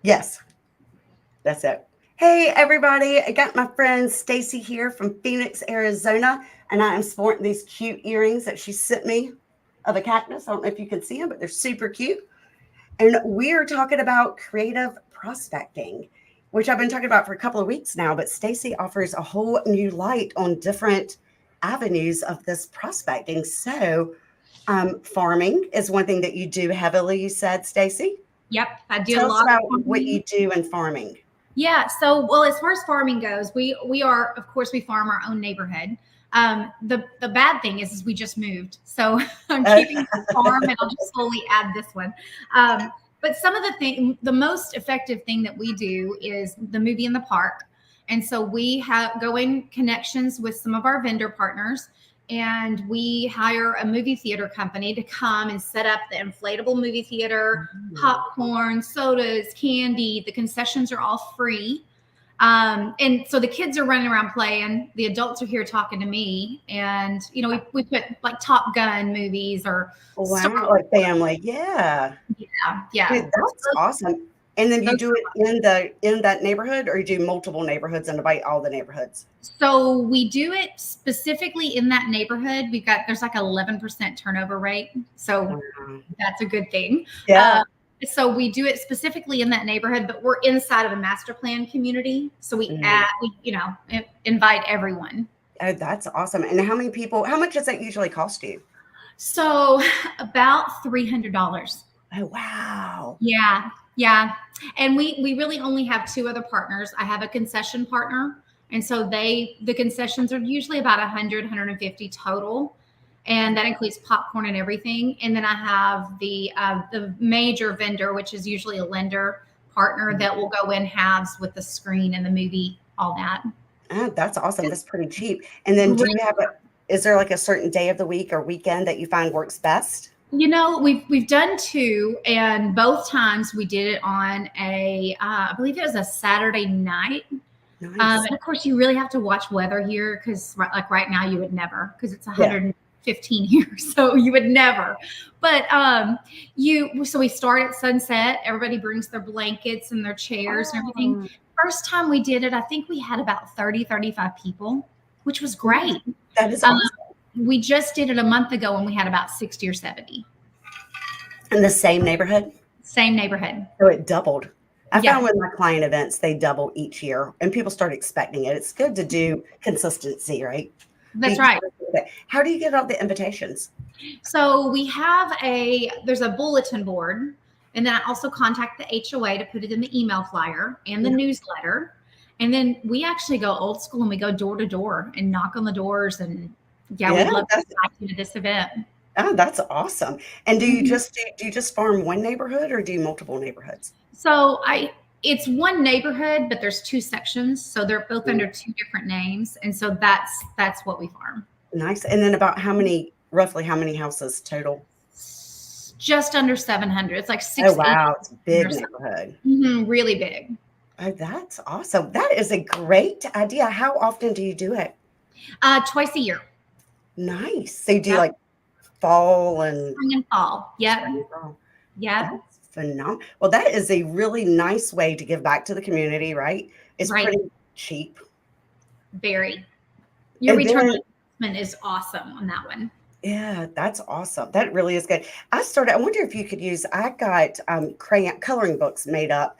Yes, that's it. Hey, everybody. I got my friend Stacy here from Phoenix, Arizona, and I am sporting these cute earrings that she sent me of a cactus. I don't know if you can see them, but they're super cute. And we are talking about creative prospecting, which I've been talking about for a couple of weeks now. But Stacy offers a whole new light on different avenues of this prospecting. So, farming is one thing that you do heavily, you said, Stacy. Yep, I do a Tell us lot of about what farming. you do in farming. Yeah, so as far as farming goes, we are, of course, we farm our own neighborhood. The bad thing is we just moved, so I'm Uh, keeping the farm, and I'll just slowly add this one. But some of the most effective thing that we do is the movie in the park, and so we have go in connections with some of our vendor partners, and we hire a movie theater company to come and set up the inflatable movie theater, popcorn, sodas, candy. The concessions are all free. And so the kids are running around playing. The adults are here talking to me. And, we put like Top Gun movies or Star wow, Wars. like family. Yeah. Yeah. Yeah. Dude, that's awesome. And then you Those, do it in that neighborhood, or you do multiple neighborhoods and invite all the neighborhoods? so we do it specifically in that neighborhood. There's like 11% turnover rate. So Wow. that's a good thing. Yeah. Uh, so we do it specifically in that neighborhood, but we're inside of a master plan community. So Mhm. invite everyone. Oh, that's awesome. And how many people, how much does that usually cost you? So about $300. Oh, wow. Yeah, yeah. And we really only have two other partners. I have a concession partner, and so the concessions are usually about 150 total, and that includes popcorn and everything. And then I have the major vendor, which is usually a lender partner that will go in halves with the screen and the movie, all that. Oh, that's awesome. That's pretty cheap. And then do Great. you have is there like a certain day of the week or weekend that you find works best? We've done two, and both times we did it on I believe it was a Saturday night. Nice. And of course, you really have to watch weather here because, like right now, you would never because it's Yeah. 115 here, so you would never. But so we start at sunset. Everybody brings their blankets and their chairs and everything. Oh, First time we did it, I think we had about 35 people, which was great. that is Um, awesome. we just did it a month ago and we had about 60 or 70. In the same neighborhood? Same neighborhood. So it doubled. I found Yeah, with my client events, they double each year and people start expecting it. It's good to do consistency, right? that's right. How do you get all the invitations? So there's a bulletin board, and then I also contact the HOA to put it in the email flyer and the newsletter. And then we actually go old school and we go door to door and knock on the doors. And yeah, Yeah, we'd love to invite you to this event. that's awesome. And Mhm. do you just farm one neighborhood or do you multiple neighborhoods? So it's one neighborhood, but there's two sections, so they're both under two different names, and so that's what we farm. Nice. And then roughly how many houses total? Just under 700. It's like Oh, 680 wow. It's a or big something. neighborhood. Really big. Oh, that's awesome. That is a great idea. How often do you do it? Twice a year. Nice. So you do Yep. like fall and Spring and fall. Yep. spring and fall. Yep. That's phenomenal. Well, that is a really nice way to give back to the community, right? It's Right. pretty cheap. Very. Your And return then, on investment is awesome on that one. yeah, that's awesome. That really is good. I wonder if you could use, I got crayon coloring books made up.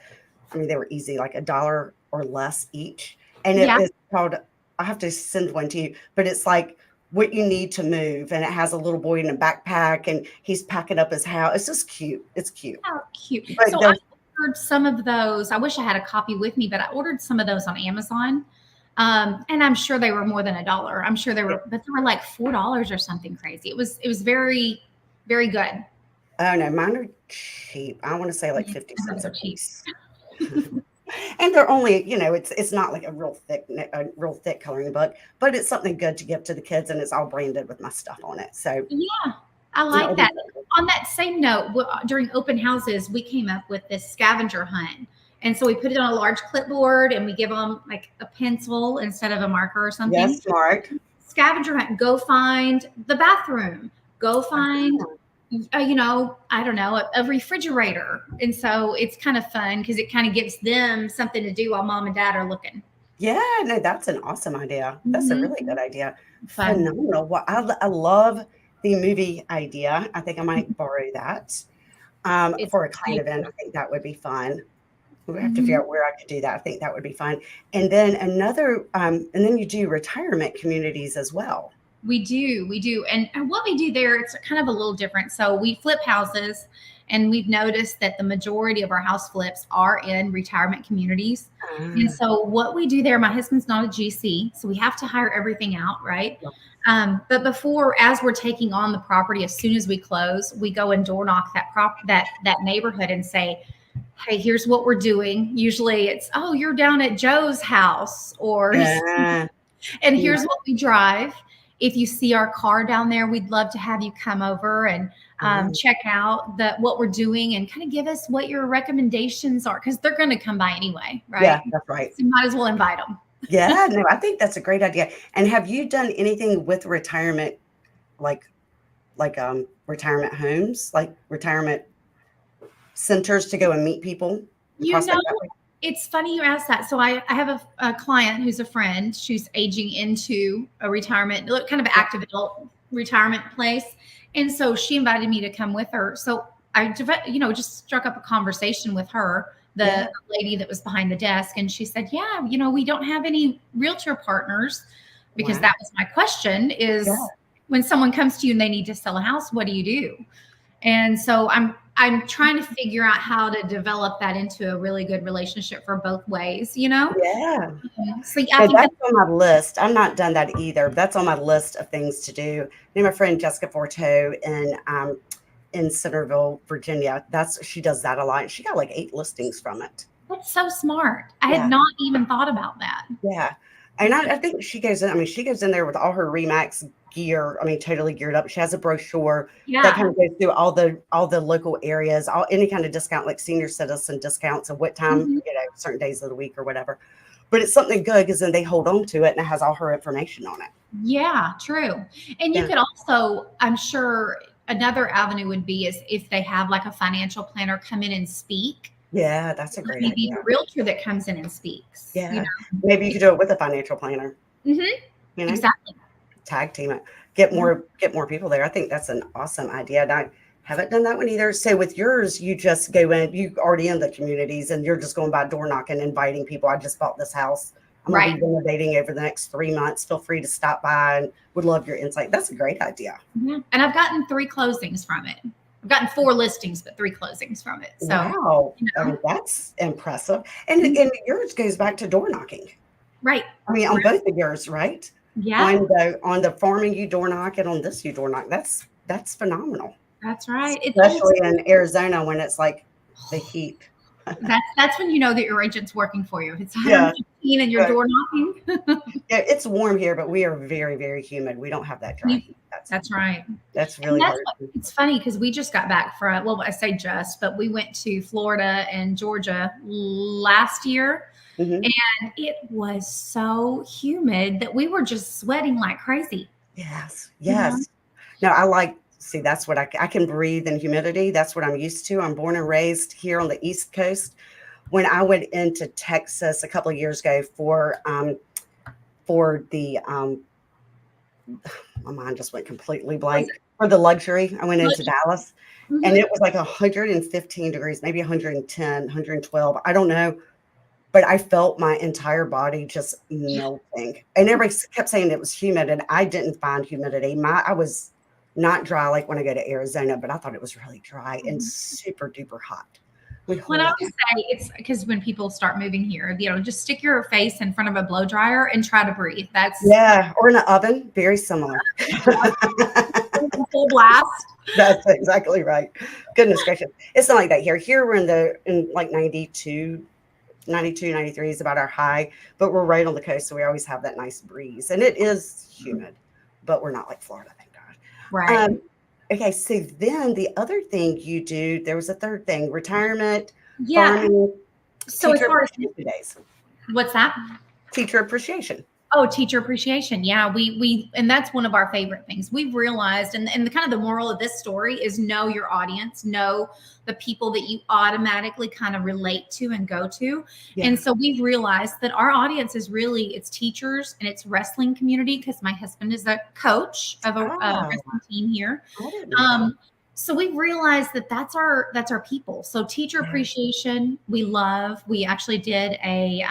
I mean, they were easy, like $1 or less each. And it Yeah. is called, I have to send one to you, but it's like what you need to move. And it has a little boy in a backpack and he's packing up his house. It's just cute. It's cute. How cute. But So I there's, ordered some of those. I wish I had a copy with me, but I ordered some of those on Amazon. And I'm sure they were more than $1. I'm sure but they were like $4 or something crazy. It was very, very good. oh no, mine are cheap. I want to say like Yeah, 50 those cents a are cheap. piece. And they're only, it's not like a real thick coloring book, but it's something good to give to the kids, and it's all branded with my stuff on it. So Yeah, I it'll like be that. good. On that same note, during open houses, we came up with this scavenger hunt. And so we put it on a large clipboard and we give them like a pencil instead of a marker or Yes, something. smart. Scavenger hunt, go find the bathroom, go find, Uh-huh. I don't know, a refrigerator. And so it's kind of fun because it kind of gives them something to do while mom and dad are looking. Yeah, no, that's an awesome idea. That's a Hmm. really good idea. Fun. Phenomenal. Well, I love the movie idea. I think I might borrow that It's for a client really event. cool. I think that would be fun. We have to figure Mhm. out where I could do that. I think that would be fun. And then and then you do retirement communities as well. We do. And what we do there, it's kind of a little different. So we flip houses, and we've noticed that the majority of our house flips are in retirement communities. And Ah, so what we do there, my husband's not a GC, so we have to hire everything out, right? But before, as we're taking on the property, as soon as we close, we go and door knock that neighborhood and say, "Hey, here's what we're doing." Usually, it's, "Oh, you're down at Joe's house," or yeah, and yeah, here's what we drive. If you see our car down there, we'd love to have you come over and ah, check out what we're doing and kind of give us what your recommendations are, because they're going to come by anyway, yeah, right? that's right. So you might as well invite them. Yeah, no, I think that's a great idea. And have you done anything with retirement, like retirement homes, like retirement centers to go and meet people and You know, prospect that way? it's funny you asked that. So I have a client who's a friend. She's aging into a retirement, kind of active adult retirement place. And so she invited me to come with her. So just struck up a conversation with her, Yeah, the lady that was behind the desk. And she said, "Yeah, we don't have any realtor partners," because wow, that was my question yeah, is, when someone comes to you and they need to sell a house, what do you do? And so I'm trying to figure out how to develop that into a really good relationship for both ways. yeah. So yeah, I No, think that's that's on my list. I've not done that either. But that's on my list of things to do. I know my friend Jessica Forteau in Centerville, Virginia. She does that a lot. She got like 8 listings from it. that's so smart. I had Yeah, not even thought about that. yeah. And I think she goes in. I mean, she goes in there with all her Remax gear. I mean, totally geared up. She has a brochure that kind Yeah. of goes through all the local areas, all any kind of discount, like senior citizen discounts, and what time, Mhm. certain days of the week or whatever. But it's something good because then they hold on to it and it has all her information on it. Yeah, true. And you Yeah. could also, I'm sure, another avenue would be is if they have like a financial planner come in and speak, Yeah, that's a great maybe a idea. realtor that comes in and speaks. Yeah. Maybe you could do it with a financial planner, Mhm. you know, Exactly. tag team it, get more people there. I think that's an awesome idea. And I haven't done that one either. So with yours, you just go in, you already in the communities and you're just going by door knocking, inviting people. I just bought this house. I'm going to Right. be renovating over the next 3 months. Feel free to stop by and would love your insight. That's a great idea. Yeah. And I've gotten 3 closings from it. I've gotten 4 listings, but 3 closings from it. So, Wow. you I know, mean, that's impressive. And mm, yours goes back to door knocking. right. I mean, on Right. both of yours, right? Yeah, On the farming you door knock and on this you door knock. That's phenomenal. that's right. It's almost Especially in Arizona when it's like the heat. that's when you know that your agent's working for you. It's Yeah, 115 and you're but door knocking. yeah, it's warm here, but we are very, very humid. We don't have that dry You, heat. That's that's right. that's And really that's hard. what it's funny because we just got back from, well, I say just, but we went to Florida and Georgia last year, Hmm. and it was so humid that we were just sweating like crazy. Yes, You know? yes. No, see, that's what I can breathe in humidity. That's what I'm used to. I'm born and raised here on the East Coast. When I went into Texas a couple of years ago for the my mind just went completely Was blank. For the luxury, I went into it? Dallas and Mhm. it was like 115 degrees, maybe 110, 112. I don't know, but I felt my entire body just melting. And everybody kept saying it was humid, and I didn't find humidity. I was not dry like when I go to Arizona, but I thought it was really dry and super duper hot. We When I holy always say it's because when people start moving here, just stick your face in front of a blow dryer and try to breathe. That's yeah, or in the oven, very similar. full blast. That's exactly right. Goodness gracious. It's not like that here. Here we're in like 92, 93 is about our high, but we're right on the coast, so we always have that nice breeze. And it is humid, but we're not like Florida, thank God. Right. Okay, so then the other thing you do, there was a third thing, retirement, Yeah. farming, So as teacher far as appreciation days. what's that? Teacher appreciation. Oh, teacher appreciation. Yeah, and that's one of our favorite things. We've realized, and the kind of the moral of this story is know your audience, know the people that you automatically kind of relate to and go to. Yeah. And so we've realized that our audience is really it's teachers and it's wrestling community because my husband is a coach of a Oh, wrestling team here. I didn't know that. Um, so we've realized that that's our people. So teacher Yeah. appreciation, we love. We actually did a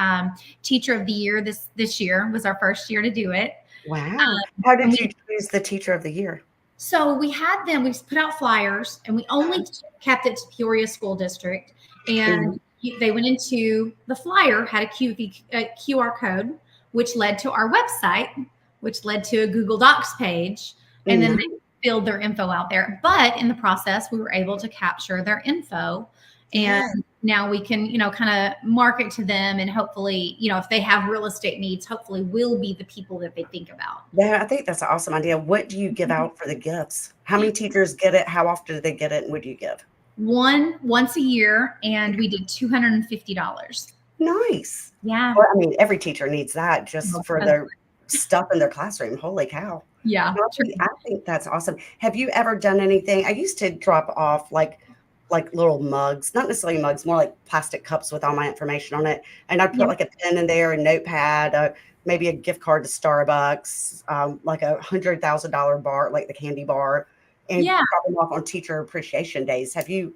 teacher of the year this year was our first year to do it. Wow. How And did you we choose the teacher of the year? so we had them. We put out flyers, and we only kept it to Peoria School District. Mhm. And they went into the flyer had a QR code, which led to our website, which led to a Google Docs page, and then No. they filled their info out there. But in the process, we were able to capture their info, and Yeah. now we can, kind of market to them, and hopefully, if they have real estate needs, hopefully we'll be the people that they think about. Yeah, I think that's an awesome idea. What do you give out for the gifts? How many teachers get it? How often do they get it? And what do you give? Once a year, and we did $250. Nice. Yeah. Well, I mean, every teacher needs that just Well, for their stuff in their classroom. Holy cow. yeah. No, I think that's awesome. Have you ever done anything? I used to drop off like little mugs, not necessarily mugs, more like plastic cups with all my information on it. And I'd put Yeah. like a pen in there, a notepad, maybe a gift card to Starbucks, like $100,000 bar, like the candy bar, and Yeah. drop them off on teacher appreciation days. Have you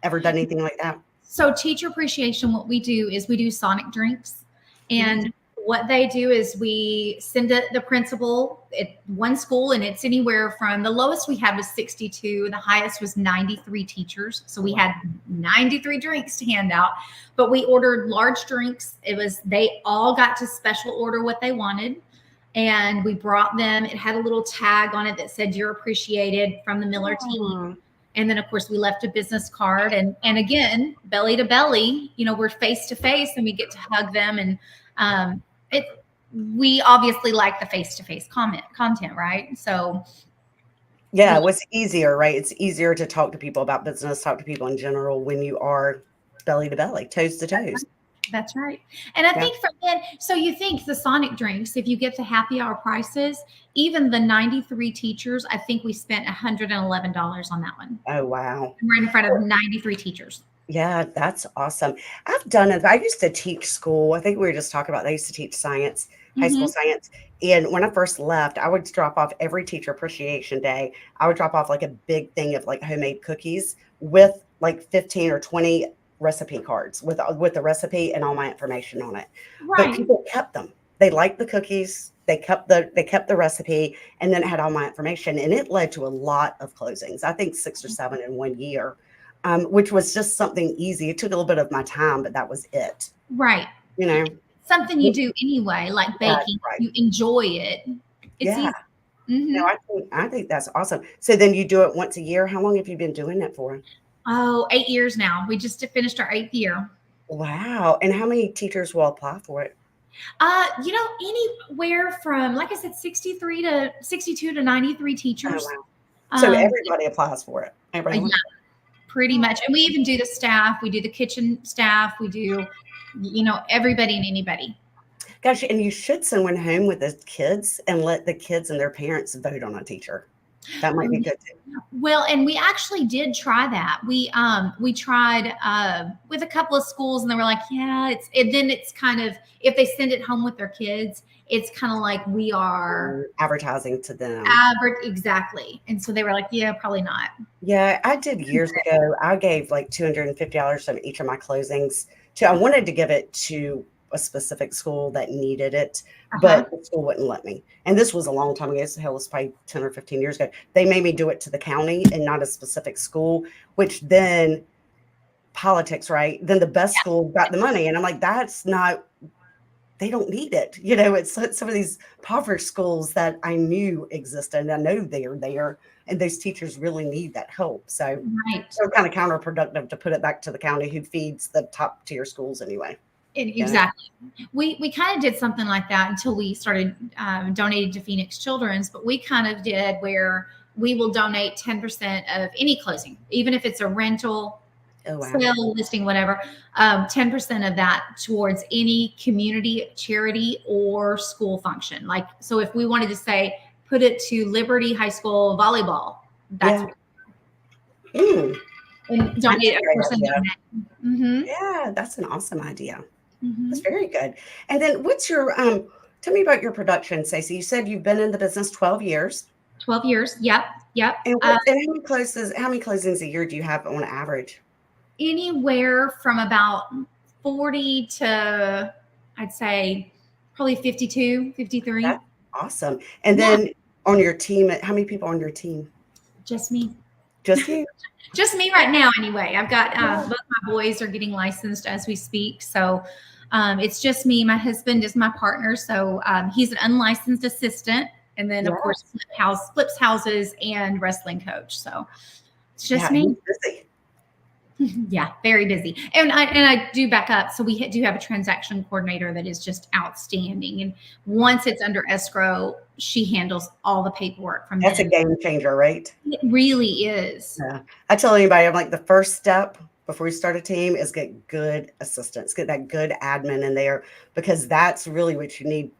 ever done anything like that? So teacher appreciation, what we do is we do Sonic drinks, Nice. and what they do is we send it the principal at one school, and it's anywhere from the lowest we had was 62, the highest was 93 teachers. So we had 93 drinks to hand out, but we ordered large drinks. They all got to special order what they wanted. And we brought them, it had a little tag on it that said, "You're appreciated," from the Miller team. Aw. And then of course we left a business card, and again, belly to belly, we're face to face, and we get to hug them. And it we obviously like the face to face content, right? So Yeah, we it was easier, right? It's easier to talk to people about business, talk to people in general when you are belly to belly, toes to toes. That's right. And I Yeah. think from then, so you think the Sonic drinks, if you get the happy hour prices, even the 93 teachers, I think we spent $111 on that one. Oh, wow. Right in front of 93 teachers. Yeah, that's awesome. I've done it. I used to teach school. I think we were just talking about, I used to teach science, high school Mm-hmm. science. And when I first left, I would drop off every teacher appreciation day. I would drop off like a big thing of like homemade cookies with like 15 or 20 recipe cards with the recipe and all my information on it. But Right. people kept them. They liked the cookies. They kept the recipe, and then it had all my information, and it led to a lot of closings. I think 6 or 7 in 1 year, which was just something easy. It took a little bit of my time, but that was it. Right. You know, Something you do anyway, like that's baking. right. You enjoy it. It's Yeah. easy. Hmm. No, I think that's awesome. So then you do it once a year. How long have you been doing it for? Oh, 8 years now. We just finished our 8th year. Wow. And how many teachers will apply for it? Anywhere from, like I said, 63 to 62 to 93 Oh, teachers. wow. So Um, everybody applies for it. yeah, Everyone. pretty much. And we even do the staff. We do the kitchen staff. We do, everybody and anybody. Gosh, and you should send one home with the kids and let the kids and their parents vote on a teacher. That might be good too. Well, and we actually did try that. We tried with a couple of schools, and they were like, yeah, and then it's kind of, if they send it home with their kids, it's kind of like we are Advertising to them. exactly. And so they were like, yeah, probably not. Yeah, I did years ago. I gave like $250 from each of my closings to, I wanted to give it to a specific school that needed it, but the school wouldn't let me. And this was a long time ago. Hell, it was probably 10 or 15 years ago. They made me do it to the county and not a specific school, which then politics, right? Then the best school got the money. And I'm like, that's not, they don't need it. It's some of these impoverished schools that I knew existed. And I know they're there, and those teachers really need that help. So Right. it's kind of counterproductive to put it back to the county, who feeds the top tier schools anyway. Exactly. We kind of did something like that until we started donating to Phoenix Children's, but we kind of did where we will donate 10% of any closing, even if it's a rental, Oh, wow. sale, listing, whatever, 10% of that towards any community, charity, or school function. Like, so if we wanted to say, put it to Liberty High School volleyball, that's Yeah. Mm, and that's donate a a great portion idea. of that. Mm-hmm. Yeah, that's an awesome idea. Mm-hmm. That's very good. And then what's your tell me about your production, Stacey. You said you've been in the business 12 years. 12 years. Yep. Yep. And what and how many closings a year do you have on average? Anywhere from about 40 to, I'd say, probably 52, 53. That's awesome. And Yeah, then on your team, how many people on your team? just me. Just you? Just me right now, anyway. I've got Yeah. both my boys are getting licensed as we speak. So it's just me. My husband is my partner. So he's an unlicensed assistant. And then, of course, Yes. flips houses and wrestling coach. So it's just Yeah, me. he's busy. Yeah, very busy. And I do back up. So we do have a transaction coordinator that is just outstanding. And once it's under escrow, she handles all the paperwork from That's a then. game changer, right? It really is. Yeah. I tell anybody, I'm like, the first step before you start a team is get good assistants, get that good admin in there, because that's really what you need.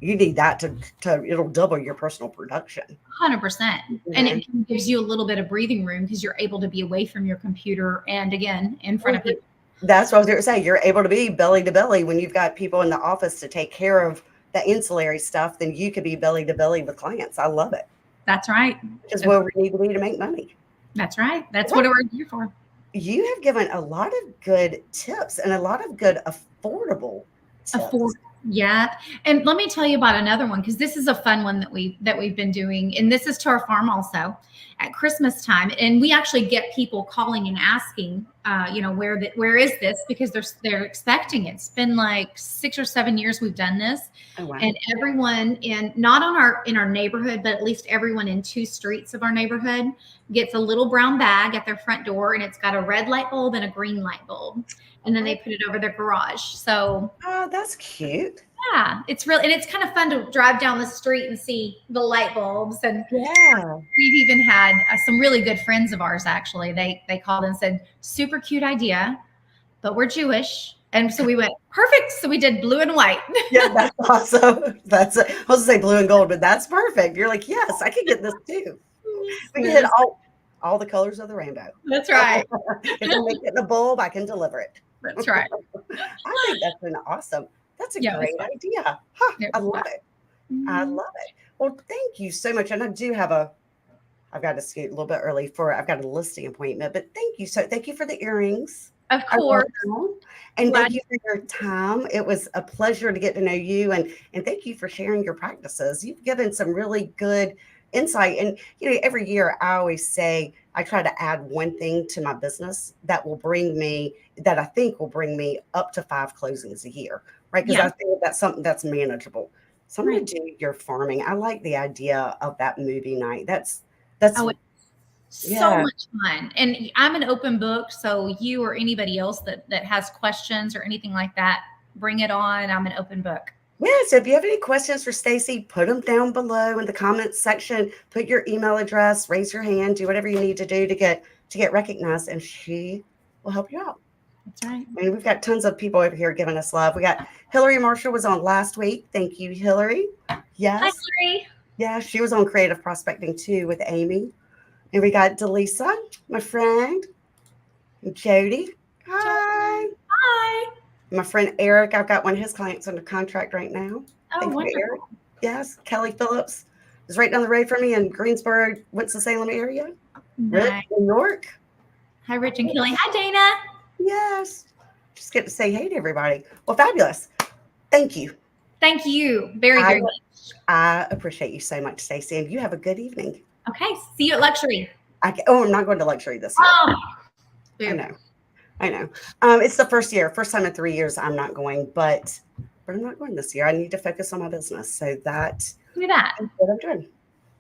You need that to it'll double your personal production. 100%. You And know? it gives you a little bit of breathing room because you're able to be away from your computer and again in front of people. That's what I was going to say. You're able to be belly to belly when you've got people in the office to take care of the ancillary stuff. Then you could be belly to belly with clients. I love it. That's right. Which is where we need to be to make money. That's right. That's what we're here for. You have given a lot of good tips and a lot of good affordable tips. Yeah. And let me tell you about another one, because this is a fun one that we've been doing. And this is to our farm also at Christmas time. And we actually get people calling and asking, where is this? Because they're expecting it. It's been like 6 or 7 years we've done this. Oh, wow. And everyone in our neighborhood, but at least everyone in 2 streets of our neighborhood gets a little brown bag at their front door, and it's got a red light bulb and a green light bulb. And then they put it over their garage. So That's cute. yeah, it's really, and it's kind of fun to drive down the street and see the light bulbs. And Yeah. we've even had some really good friends of ours, actually. They called and said, super cute idea, but we're Jewish. And so we went, perfect. So we did blue and white. Yeah, that's awesome. I was supposed to say blue and gold, but that's perfect. You're like, yes, I could get this too. We can hit all the colors of the rainbow. That's right. If I make it in a bulb, I can deliver it. That's right. I think that's an awesome. That's a Yeah, great idea. Huh, Yeah, I love it. I love it. Well, thank you so much. And I do have I've got to scoot a little bit early I've got a listing appointment, but thank you for the earrings. Of I love course. them. And thank you for your time. It was a pleasure to get to know you, and thank you for sharing your practices. You've given some really good insight. And every year I always say I try to add one thing to my business that I think will bring me up to 5 closings a year, right? Because I think that's something that's manageable. So I'm going to do your farming. I like the idea of that movie night. That's so much fun. And I'm an open book. So you or anybody else that has questions or anything like that, bring it on. I'm an open book. Yeah, so if you have any questions for Stacy, put them down below in the comments section. Put your email address, raise your hand, do whatever you need to do to get recognized, and she will help you out. That's right. I mean, we've got tons of people over here giving us love. We got Hillary Marshall was on last week. Thank you, Hillary. Yes. Hi, Hillary. Yeah, she was on Creative Prospecting too with Amy. And we got Delisa, my friend, and Jody. Hi. Hi. My friend Eric, I've got one of his clients under contract right now. Oh, Thank you, wonderful. Eric. Yes, Kelly Phillips is right down the road from me in Greensboro, Winston-Salem area. Nice. New York. Hi, Rich and Kelly. Hi, Dana. Yes. Just get to say hey to everybody. Well, fabulous. Thank you. Thank you very much. I appreciate you so much, Stacy, and you have a good evening. Okay. See you at Luxury. I'm not going to Luxury this year. Oh, I know. It's the first time in 3 years I'm not going, but I'm not going this year. I need to focus on my business. So do that. That's what I'm doing.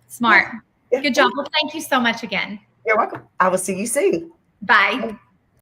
Smart. Yeah. Good job. Well, thank you so much again. You're welcome. I will see you soon. Bye.